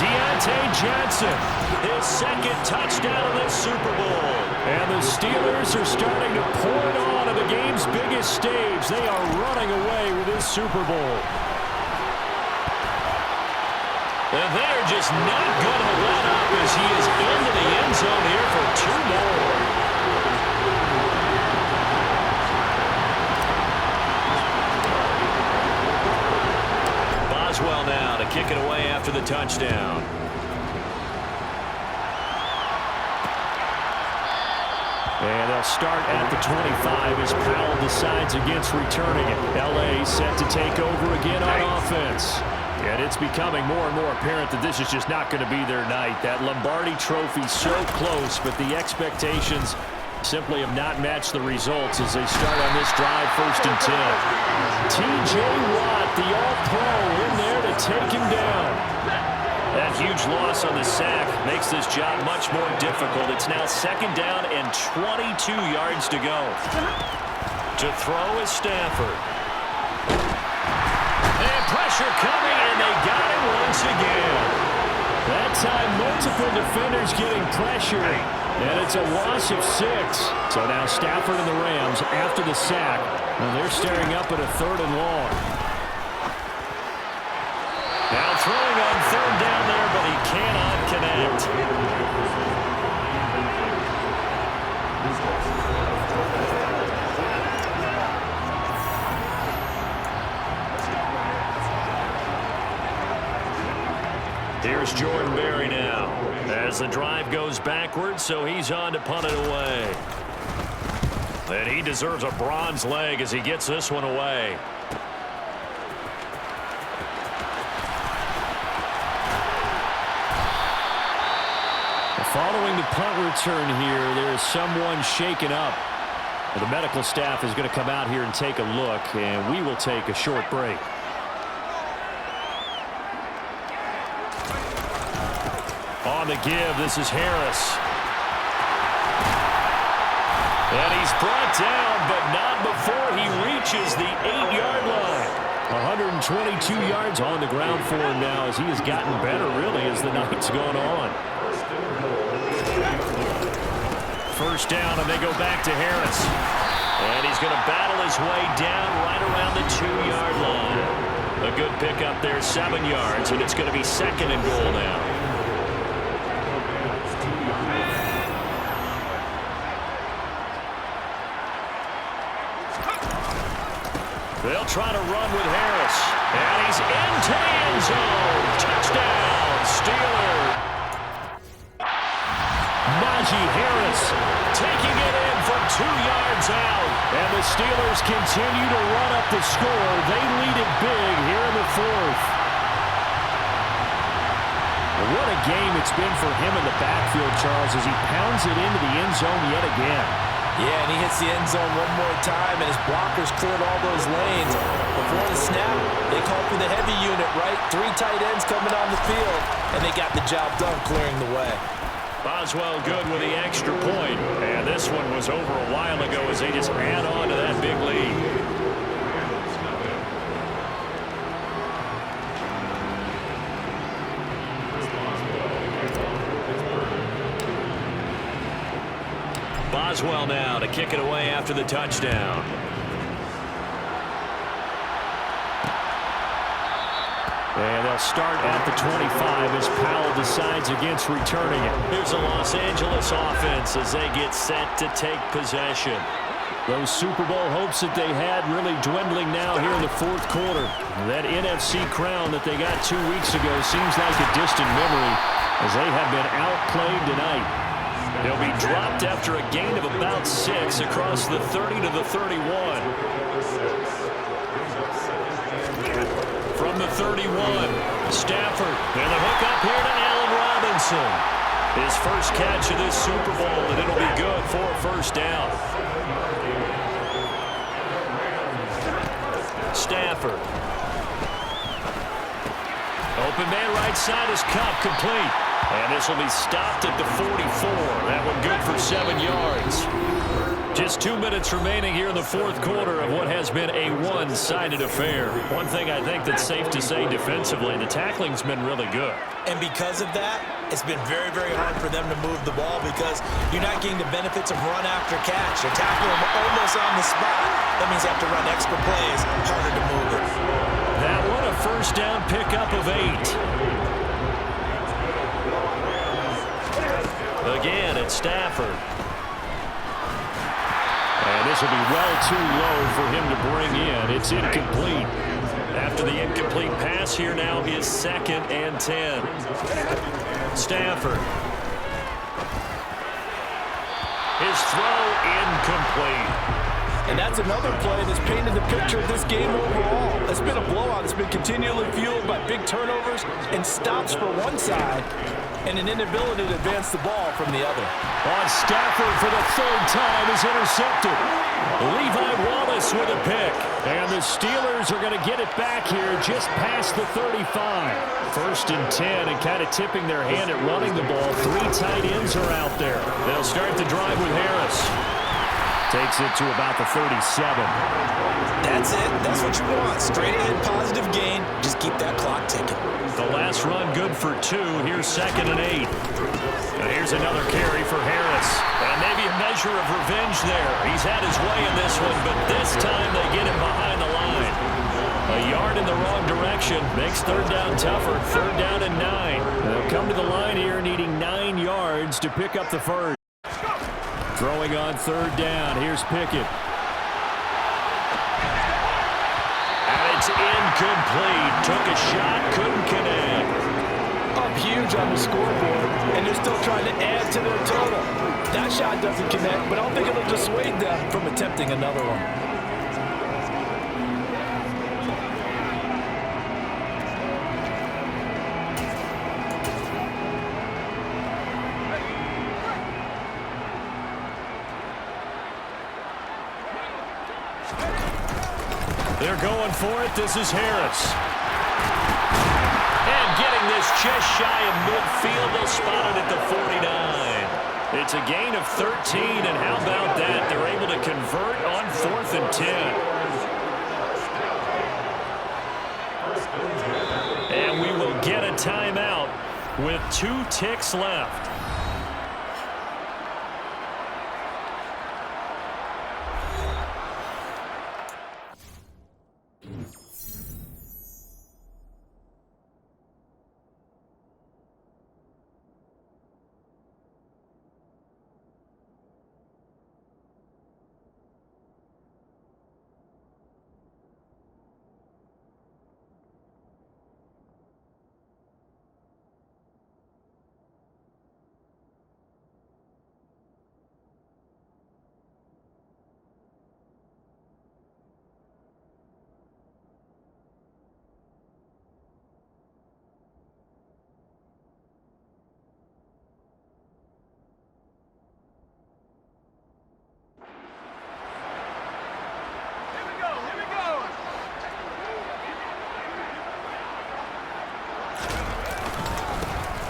Deontay Johnson, his 2nd touchdown of this Super Bowl. And the Steelers are starting to pour it on the game's biggest stage. They are running away with this Super Bowl. And they're just not going to let up as he is into the end zone here for 2 more. Boswell now to kick it away after the touchdown. And they'll start at the 25 as Powell decides against returning it. L.A. set to take over again on offense. And it's becoming more and more apparent that this is just not going to be their night. That Lombardi Trophy so close, but the expectations simply have not matched the results as they start on this drive 1st and 10. T.J. Watt, the All-Pro, in there to take him down. That huge loss on the sack makes this job much more difficult. It's now 2nd down and 22 yards to go. To throw is Stafford. And pressure coming, and they got him once again. That time, multiple defenders getting pressure, and it's a loss of 6. So now Stafford and the Rams, after the sack, and they're staring up at a 3rd and long. Now throwing on 3rd down there, but he cannot connect. Here's Jordan Berry now as the drive goes backwards, so he's on to punt it away. And he deserves a bronze leg as he gets this one away. Following the punt return here, there is someone shaken up. The medical staff is going to come out here and take a look, and we will take a short break. On the give, this is Harris. And he's brought down, but not before he reaches the 8-yard line. 122 yards on the ground for him now as he has gotten better, really, as the night's gone on. First down, and they go back to Harris. And he's going to battle his way down right around the 2-yard line. A good pickup there, 7 yards, and it's going to be 2nd and goal now. They'll try to run with Harris. And he's into the end zone. Touchdown, Steelers. Najee Harris taking it in from 2 yards out. And the Steelers continue to run up the score. They lead it big here in the 4th. What a game it's been for him in the backfield, Charles, as he pounds it into the end zone yet again. Yeah, and he hits the end zone one more time, and his blockers cleared all those lanes. Before the snap, they called for the heavy unit, right? 3 tight ends coming on the field, and they got the job done clearing the way. Boswell good with the extra point. And this one was over a while ago as they just add on to that big lead. Boswell now to kick it away after the touchdown. And they'll start at the 25 as Powell decides against returning it. Here's the Los Angeles offense as they get set to take possession. Those Super Bowl hopes that they had really dwindling now here in the 4th quarter. That NFC crown that they got 2 weeks ago seems like a distant memory as they have been outplayed tonight. They'll be dropped after a gain of about 6 across the 30 to the 31. From the 31, Stafford, and the hook up here to Allen Robinson. His first catch of this Super Bowl, and it'll be good for a first down. Stafford. Open man right side is Cup, complete. And this will be stopped at the 44. That one good for 7 yards. Just 2 minutes remaining here in the 4th quarter of what has been a one-sided affair. One thing I think that's safe to say defensively, the tackling's been really good. And because of that, it's been very, very hard for them to move the ball because you're not getting the benefits of run after catch. They're tackling them almost on the spot. That means they have to run extra plays, harder to move it. That one a first down pickup of 8. Again, it's Stafford. And this will be well too low for him to bring in. It's incomplete. After the incomplete pass, here now is 2nd and 10. Stafford. His throw incomplete. And that's another play that's painted the picture of this game overall. It's been a blowout. It's been continually fueled by big turnovers and stops for one side and an inability to advance the ball from the other. On Stafford for the 3rd time is intercepted. Levi Wallace with a pick. And the Steelers are going to get it back here just past the 35. 1st and 10 and kind of tipping their hand at running the ball. 3 tight ends are out there. They'll start the drive with Harris. Takes it to about the 37. That's it. That's what you want. Straight ahead, positive gain. Just keep that clock ticking. The last run good for 2. Here's 2nd and 8. And here's another carry for Harris. And maybe a measure of revenge there. He's had his way in this one, but this time they get him behind the line. A yard in the wrong direction makes 3rd down tougher. 3rd down and 9. They'll come to the line here needing 9 yards to pick up the first. Throwing on 3rd down. Here's Pickett. And it's incomplete. Took a shot, couldn't connect. Up huge on the scoreboard, and they're still trying to add to their total. That shot doesn't connect, but I don't think it'll dissuade them from attempting another one. They're going for it. This is Harris. And getting this just shy of midfield. They'll spot it at the 49. It's a gain of 13, and how about that? They're able to convert on 4th and 10. And we will get a timeout with 2 ticks left.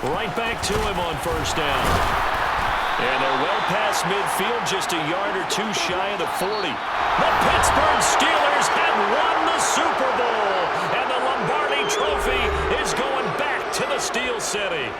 Right back to him on 1st down. And they're well past midfield, just a yard or 2 shy of the 40. The Pittsburgh Steelers have won the Super Bowl, and the Lombardi Trophy is going back to the Steel City.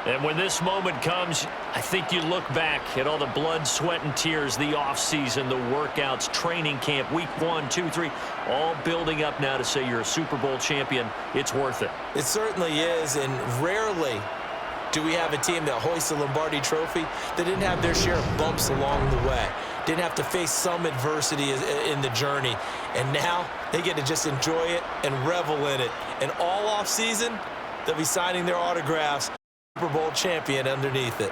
And when this moment comes, I think you look back at all the blood, sweat, and tears, the offseason, the workouts, training camp, week 1, 2, 3, all building up now to say you're a Super Bowl champion. It's worth it. It certainly is, and rarely do we have a team that hoists a Lombardi Trophy that didn't have their share of bumps along the way, didn't have to face some adversity in the journey, and now they get to just enjoy it and revel in it. And all offseason, they'll be signing their autographs. Super Bowl champion underneath it.